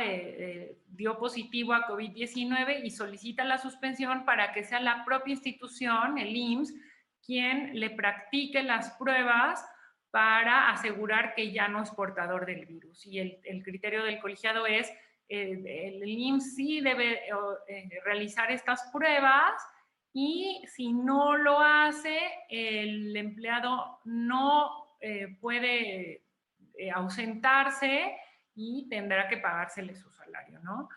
dio positivo a COVID-19 y solicita la suspensión para que sea la propia institución, el IMSS, quien le practique las pruebas para asegurar que ya no es portador del virus. Y el criterio del colegiado es el IMSS sí debe realizar estas pruebas y si no lo hace, el empleado no puede ausentarse y tendrá que pagársele su salario, ¿no?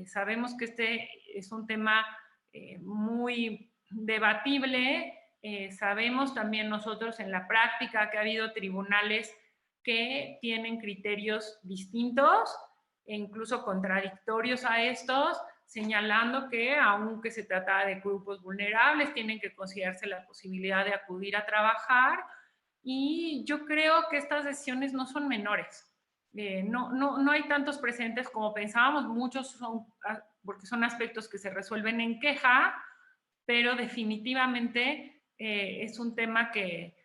Sabemos que este es un tema muy debatible. Sabemos también nosotros en la práctica que ha habido tribunales que tienen criterios distintos e incluso contradictorios a estos, señalando que aunque se trata de grupos vulnerables, tienen que considerarse la posibilidad de acudir a trabajar. Y yo creo que estas decisiones no son menores. No hay tantos presentes como pensábamos, muchos son, porque son aspectos que se resuelven en queja, pero definitivamente es un tema que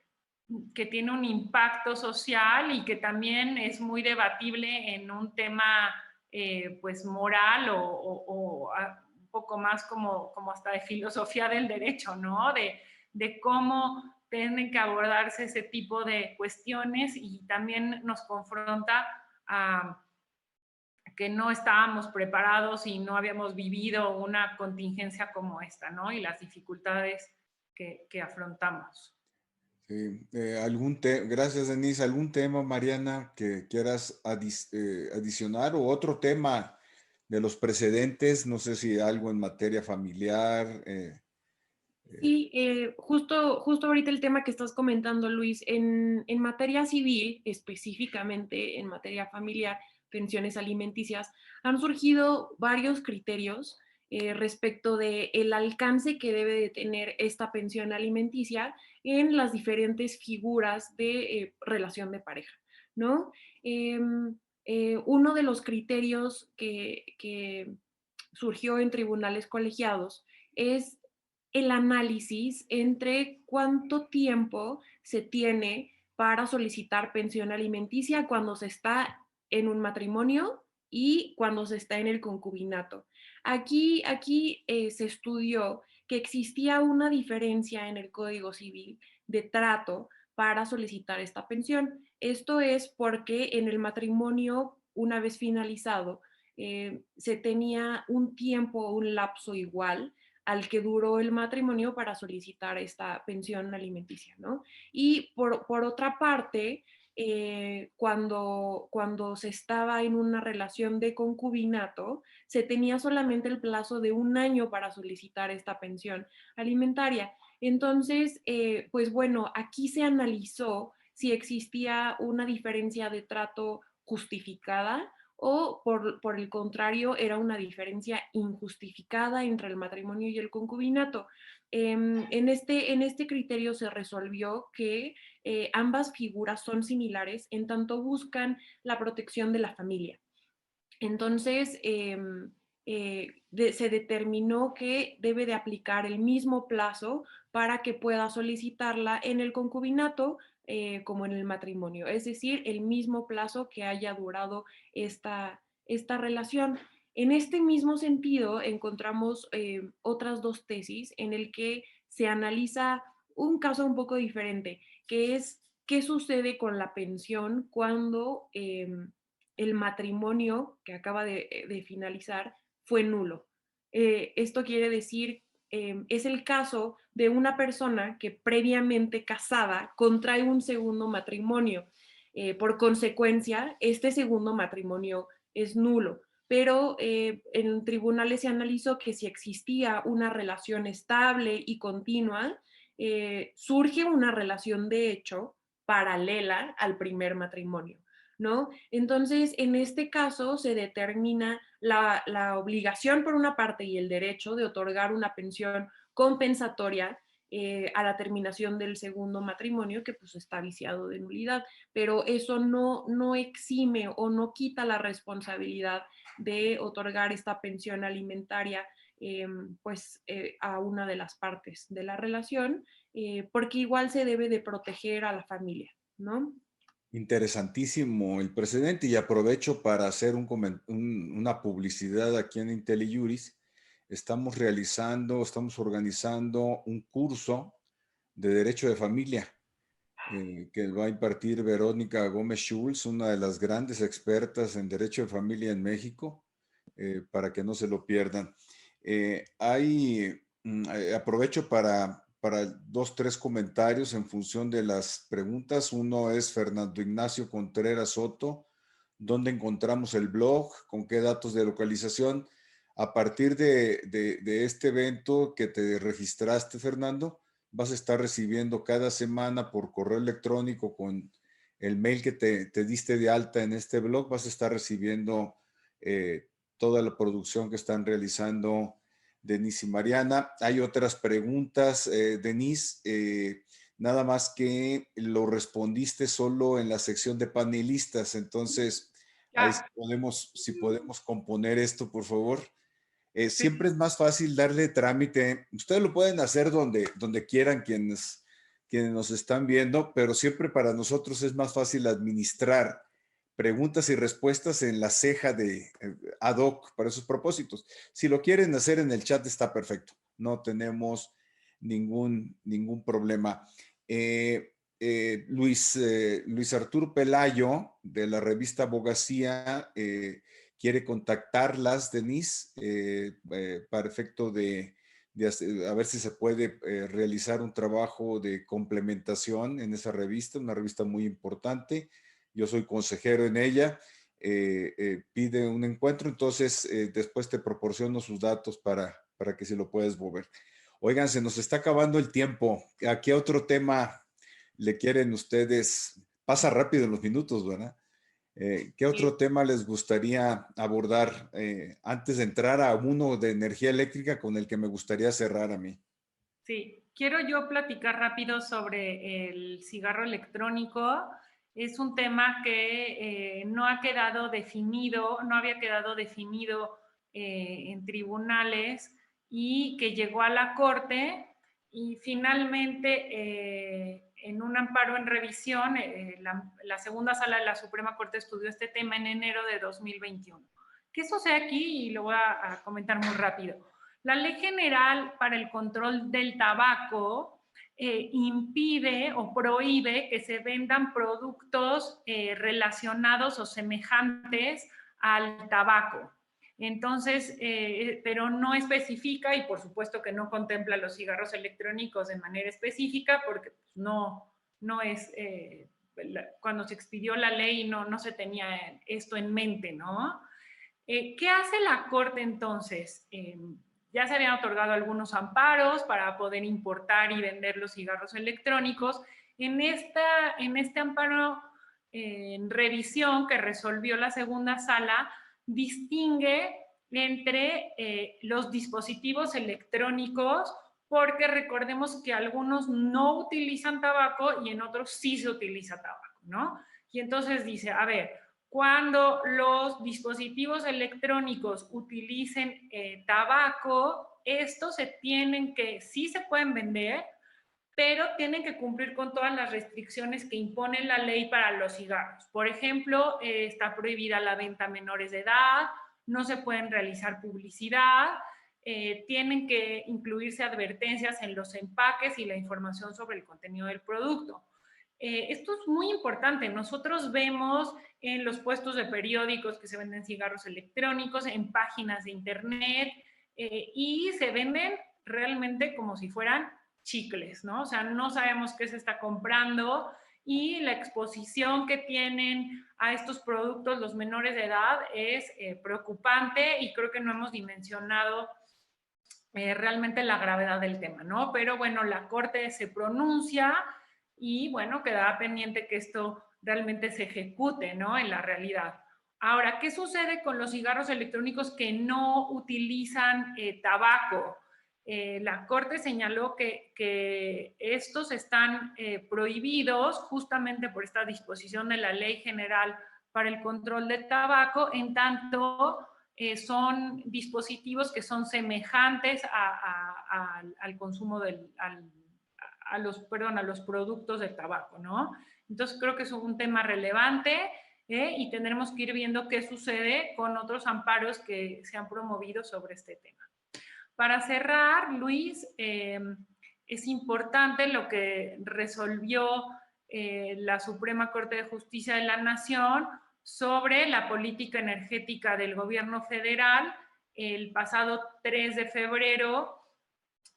tiene un impacto social y que también es muy debatible en un tema pues moral o un poco más como hasta de filosofía del derecho, ¿no? De cómo tienen que abordarse ese tipo de cuestiones y también nos confronta a que no estábamos preparados y no habíamos vivido una contingencia como esta, ¿no? Y las dificultades que afrontamos. Sí, gracias, Denise. ¿Algún tema, Mariana, que quieras adicionar o otro tema de los precedentes? No sé si algo en materia familiar. Sí, justo ahorita el tema que estás comentando, Luis, en materia civil, específicamente en materia familiar, pensiones alimenticias, han surgido varios criterios respecto de el alcance que debe de tener esta pensión alimenticia en las diferentes figuras de relación de pareja, ¿no? Uno de los criterios que surgió en tribunales colegiados es el análisis entre cuánto tiempo se tiene para solicitar pensión alimenticia cuando se está en un matrimonio y cuando se está en el concubinato. Aquí se estudió que existía una diferencia en el Código Civil de trato para solicitar esta pensión. Esto es porque en el matrimonio, una vez finalizado, se tenía un tiempo, un lapso igual al que duró el matrimonio para solicitar esta pensión alimenticia, ¿no? Y por otra parte, cuando se estaba en una relación de concubinato, se tenía solamente el plazo de un año para solicitar esta pensión alimentaria. Entonces, pues bueno, aquí se analizó si existía una diferencia de trato justificada o por el contrario era una diferencia injustificada entre el matrimonio y el concubinato. En este criterio se resolvió que ambas figuras son similares en tanto buscan la protección de la familia. Entonces, se determinó que debe de aplicar el mismo plazo para que pueda solicitarla en el concubinato como en el matrimonio, es decir, el mismo plazo que haya durado esta relación. En este mismo sentido, encontramos otras dos tesis en el que se analiza un caso un poco diferente, que es qué sucede con la pensión cuando el matrimonio que acaba de finalizar fue nulo. Esto quiere decir, es el caso de una persona que previamente casada contrae un segundo matrimonio. Por consecuencia, este segundo matrimonio es nulo. Pero en tribunales se analizó que si existía una relación estable y continua, surge una relación de hecho paralela al primer matrimonio, ¿no? Entonces, en este caso se determina la obligación por una parte y el derecho de otorgar una pensión compensatoria a la terminación del segundo matrimonio que pues está viciado de nulidad, pero eso no exime o no quita la responsabilidad de otorgar esta pensión alimentaria a una de las partes de la relación, porque igual se debe de proteger a la familia, ¿no? Interesantísimo el precedente y aprovecho para hacer una publicidad aquí en IntelliJuris. Estamos organizando un curso de Derecho de Familia que va a impartir Verónica Gómez Schulz, una de las grandes expertas en Derecho de Familia en México, para que no se lo pierdan. Aprovecho para dos, tres comentarios en función de las preguntas. Uno es Fernando Ignacio Contreras Soto. ¿Dónde encontramos el blog? ¿Con qué datos de localización? A partir de este evento que te registraste, Fernando, vas a estar recibiendo cada semana por correo electrónico con el mail que te diste de alta en este blog, vas a estar recibiendo toda la producción que están realizando Denise y Mariana. Hay otras preguntas, Denise, nada más que lo respondiste solo en la sección de panelistas, entonces ahí Ya. si podemos componer esto, por favor. Sí. Siempre es más fácil darle trámite. Ustedes lo pueden hacer donde quieran quienes nos están viendo, pero siempre para nosotros es más fácil administrar preguntas y respuestas en la ceja de ad hoc para esos propósitos. Si lo quieren hacer en el chat está perfecto. No tenemos ningún problema. Luis Arturo Pelayo de la revista Abogacía quiere contactarlas, Denise, para efecto a ver si se puede realizar un trabajo de complementación en esa revista, una revista muy importante. Yo soy consejero en ella. Pide un encuentro, entonces después te proporciono sus datos para que se lo puedas mover. Oigan, se nos está acabando el tiempo. ¿A qué otro tema le quieren ustedes? Pasa rápido en los minutos, ¿verdad? ¿Qué otro tema les gustaría abordar antes de entrar a uno de energía eléctrica con el que me gustaría cerrar a mí? Sí, quiero yo platicar rápido sobre el cigarro electrónico. Es un tema que no ha quedado definido, no había quedado definido en tribunales y que llegó a la Corte y finalmente en un amparo en revisión, la segunda sala de la Suprema Corte estudió este tema en enero de 2021. ¿Qué sucede aquí? Y lo voy a comentar muy rápido. La Ley General para el Control del Tabaco impide o prohíbe que se vendan productos relacionados o semejantes al tabaco. Entonces, pero no especifica y por supuesto que no contempla los cigarros electrónicos de manera específica porque pues, no es, cuando se expidió la ley no se tenía esto en mente, ¿no? ¿Qué hace la Corte entonces? Ya se habían otorgado algunos amparos para poder importar y vender los cigarros electrónicos. En este amparo en revisión que resolvió la segunda sala, distingue entre los dispositivos electrónicos, porque recordemos que algunos no utilizan tabaco y en otros sí se utiliza tabaco, ¿no? Y entonces dice, a ver, cuando los dispositivos electrónicos utilicen tabaco, estos sí se pueden vender, pero tienen que cumplir con todas las restricciones que impone la ley para los cigarros. Por ejemplo, está prohibida la venta a menores de edad, no se pueden realizar publicidad, tienen que incluirse advertencias en los empaques y la información sobre el contenido del producto. Esto es muy importante. Nosotros vemos en los puestos de periódicos que se venden cigarros electrónicos, en páginas de internet, y se venden realmente como si fueran chicles, ¿no? O sea, no sabemos qué se está comprando y la exposición que tienen a estos productos los menores de edad es preocupante y creo que no hemos dimensionado realmente la gravedad del tema, ¿no? Pero bueno, la Corte se pronuncia y bueno, quedará pendiente que esto realmente se ejecute, ¿no? En la realidad. Ahora, ¿qué sucede con los cigarros electrónicos que no utilizan tabaco? La Corte señaló que estos están prohibidos justamente por esta disposición de la Ley General para el Control del Tabaco, en tanto son dispositivos que son semejantes al consumo a los productos de tabaco, ¿no? Entonces creo que es un tema relevante y tendremos que ir viendo qué sucede con otros amparos que se han promovido sobre este tema. Para cerrar, Luis, es importante lo que resolvió la Suprema Corte de Justicia de la Nación sobre la política energética del gobierno federal. El pasado 3 de febrero,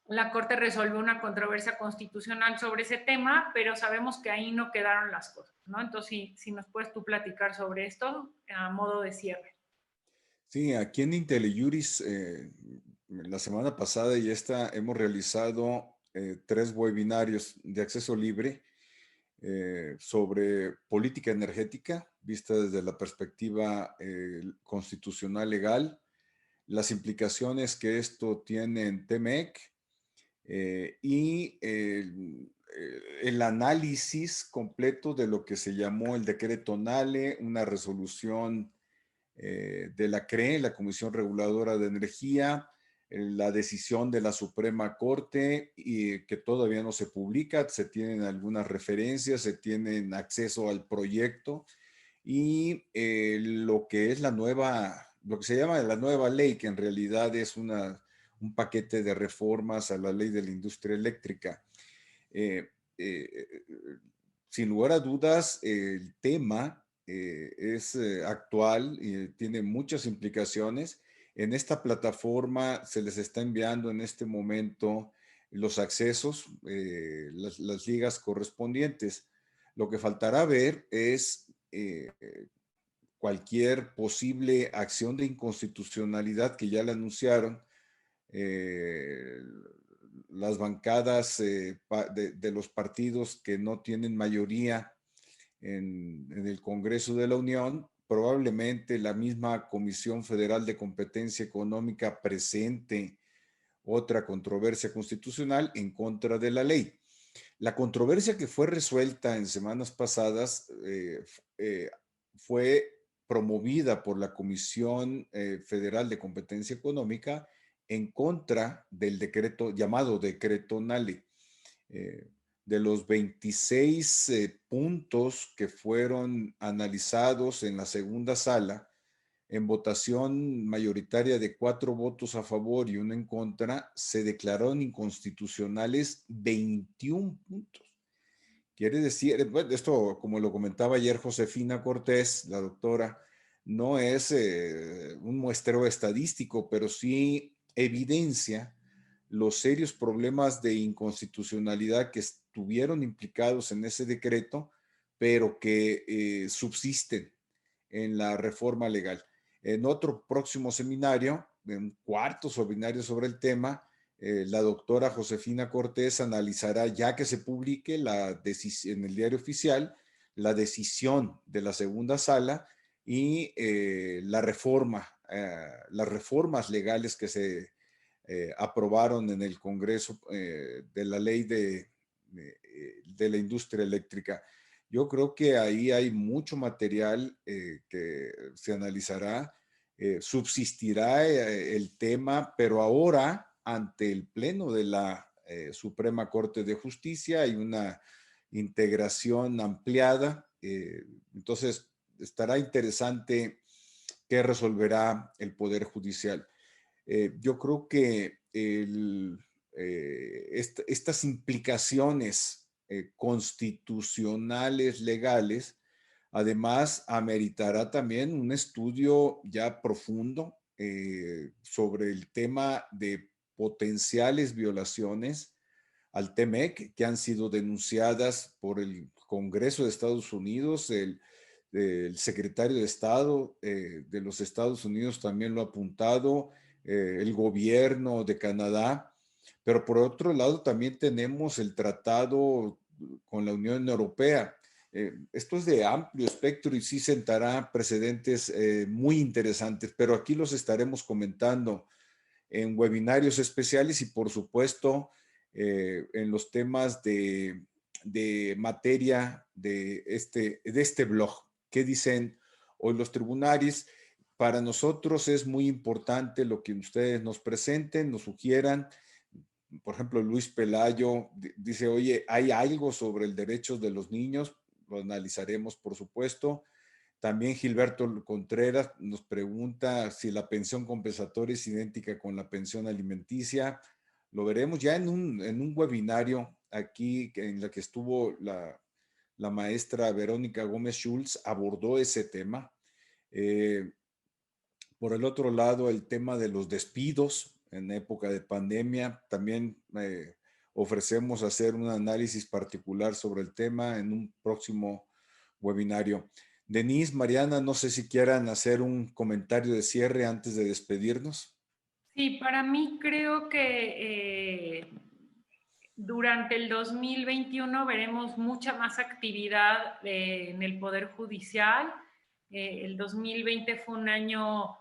la Corte resolvió una controversia constitucional sobre ese tema, pero sabemos que ahí no quedaron las cosas, ¿no? Entonces, si nos puedes tú platicar sobre esto a modo de cierre. Sí, aquí en IntelliJuris, la semana pasada y esta hemos realizado 3 webinarios de acceso libre sobre política energética, vista desde la perspectiva constitucional legal, las implicaciones que esto tiene en TEMEC y el análisis completo de lo que se llamó el decreto NALE, una resolución de la CRE, la Comisión Reguladora de Energía, la decisión de la Suprema Corte y que todavía no se publica, se tienen algunas referencias, se tienen acceso al proyecto y lo que es lo que se llama la nueva ley, que en realidad es un paquete de reformas a la ley de la industria eléctrica. Eh, eh, Sin lugar a dudas, el tema es actual y tiene muchas implicaciones En esta plataforma se les está enviando en este momento los accesos, las ligas correspondientes. Lo que faltará ver es cualquier posible acción de inconstitucionalidad que ya le anunciaron eh, las bancadas de los partidos que no tienen mayoría en el Congreso de la Unión. Probablemente la misma Comisión Federal de Competencia Económica presente otra controversia constitucional en contra de la ley. La controversia que fue resuelta en semanas pasadas fue promovida por la Comisión Federal de Competencia Económica en contra del decreto llamado Decreto Nale. De los 26 puntos que fueron analizados en la segunda sala, en votación mayoritaria de 4 votos a favor y 1 en contra, se declararon inconstitucionales 21 puntos. Quiere decir, bueno, esto como lo comentaba ayer Josefina Cortés, la doctora, no es un muestreo estadístico, pero sí evidencia los serios problemas de inconstitucionalidad que estuvieron implicados en ese decreto, pero que subsisten en la reforma legal. En otro próximo seminario, en un cuarto seminario sobre el tema, la doctora Josefina Cortés analizará, ya que se publique en el diario oficial, la decisión de la segunda sala y las reformas legales que se aprobaron en el Congreso de la ley de la industria eléctrica. Yo creo que ahí hay mucho material que se analizará, subsistirá el tema, pero ahora ante el Pleno de la Suprema Corte de Justicia hay una integración ampliada, entonces estará interesante qué resolverá el Poder Judicial. Yo creo que estas implicaciones constitucionales, legales, además ameritará también un estudio ya profundo sobre el tema de potenciales violaciones al TEMEC que han sido denunciadas por el Congreso de Estados Unidos, el secretario de Estado de los Estados Unidos también lo ha apuntado, el gobierno de Canadá, pero por otro lado también tenemos el tratado con la Unión Europea. Esto es de amplio espectro y sí sentará precedentes muy interesantes, pero aquí los estaremos comentando en webinarios especiales y por supuesto en los temas de materia de este blog. ¿Qué dicen hoy los tribunales? Para nosotros es muy importante lo que ustedes nos presenten, nos sugieran. Por ejemplo, Luis Pelayo dice, oye, ¿hay algo sobre el derecho de los niños? Lo analizaremos, por supuesto. También Gilberto Contreras nos pregunta si la pensión compensatoria es idéntica con la pensión alimenticia. Lo veremos ya en un webinario aquí en la que estuvo la maestra Verónica Gómez Schultz, abordó ese tema. Por el otro lado, el tema de los despidos en época de pandemia, también ofrecemos hacer un análisis particular sobre el tema en un próximo webinario. Denise, Mariana, no sé si quieran hacer un comentario de cierre antes de despedirnos. Sí, para mí creo que durante el 2021 veremos mucha más actividad en el Poder Judicial. El 2020 fue un año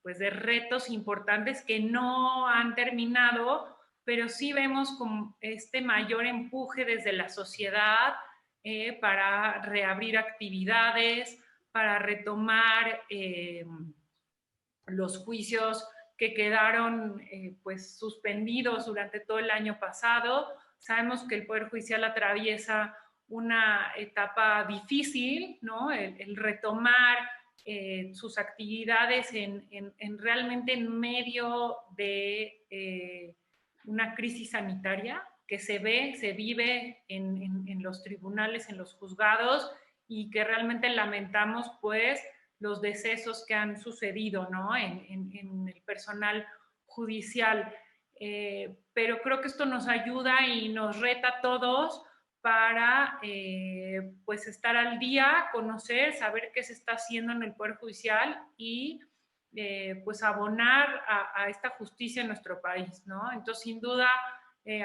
pues de retos importantes que no han terminado, pero sí vemos como este mayor empuje desde la sociedad para reabrir actividades, para retomar los juicios que quedaron pues suspendidos durante todo el año pasado. Sabemos que el Poder Judicial atraviesa una etapa difícil, ¿no? El retomar sus actividades realmente en medio de una crisis sanitaria que se vive en los tribunales, en los juzgados, y que realmente lamentamos pues los decesos que han sucedido, ¿no? en el personal judicial. Pero creo que esto nos ayuda y nos reta a todos para pues estar al día, conocer, saber qué se está haciendo en el Poder Judicial y pues abonar a esta justicia en nuestro país, ¿no? Entonces, sin duda,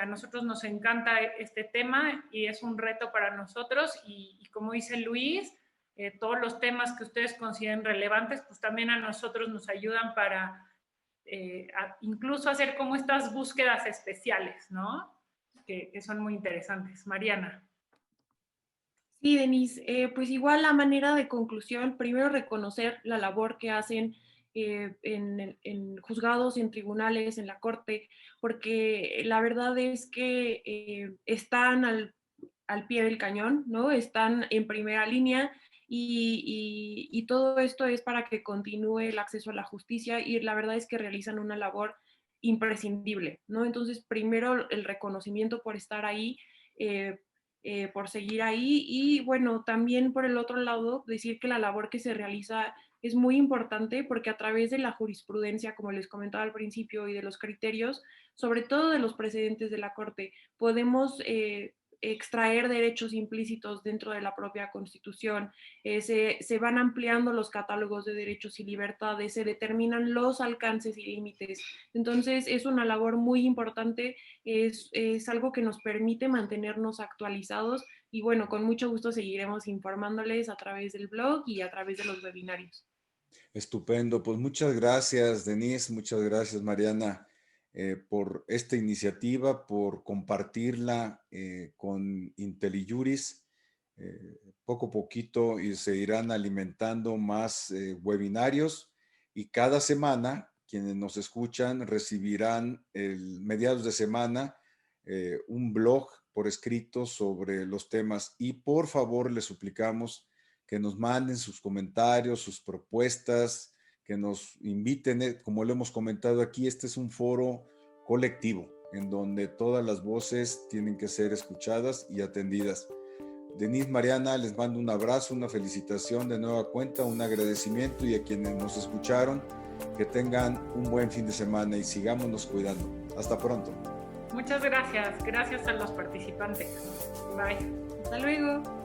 a nosotros nos encanta este tema y es un reto para nosotros y como dice Luis, todos los temas que ustedes consideren relevantes, pues también a nosotros nos ayudan para incluso hacer como estas búsquedas especiales, ¿no? Que son muy interesantes. Mariana. Sí, Denise, pues igual la manera de conclusión, primero reconocer la labor que hacen en juzgados, en tribunales, en la corte, porque la verdad es que están al pie del cañón, ¿no? Están en primera línea y todo esto es para que continúe el acceso a la justicia y la verdad es que realizan una labor imprescindible, ¿no? Entonces, primero el reconocimiento por estar ahí, por seguir ahí y bueno, también por el otro lado, decir que la labor que se realiza es muy importante porque a través de la jurisprudencia, como les comentaba al principio, y de los criterios, sobre todo de los precedentes de la Corte, podemos extraer derechos implícitos dentro de la propia Constitución, se van ampliando los catálogos de derechos y libertades, se determinan los alcances y límites. Entonces es una labor muy importante, es algo que nos permite mantenernos actualizados y bueno, con mucho gusto seguiremos informándoles a través del blog y a través de los webinarios. Estupendo, pues muchas gracias, Denise, muchas gracias, Mariana, por esta iniciativa, por compartirla con IntelliJuris. Poco a poquito y se irán alimentando más webinarios y cada semana quienes nos escuchan recibirán el mediados de semana un blog por escrito sobre los temas y por favor les suplicamos que nos manden sus comentarios, sus propuestas, que nos inviten, como lo hemos comentado aquí, este es un foro colectivo en donde todas las voces tienen que ser escuchadas y atendidas. Denise, Mariana, les mando un abrazo, una felicitación de nueva cuenta, un agradecimiento y a quienes nos escucharon, que tengan un buen fin de semana y sigámonos cuidando. Hasta pronto. Muchas gracias. Gracias a los participantes. Bye. Hasta luego.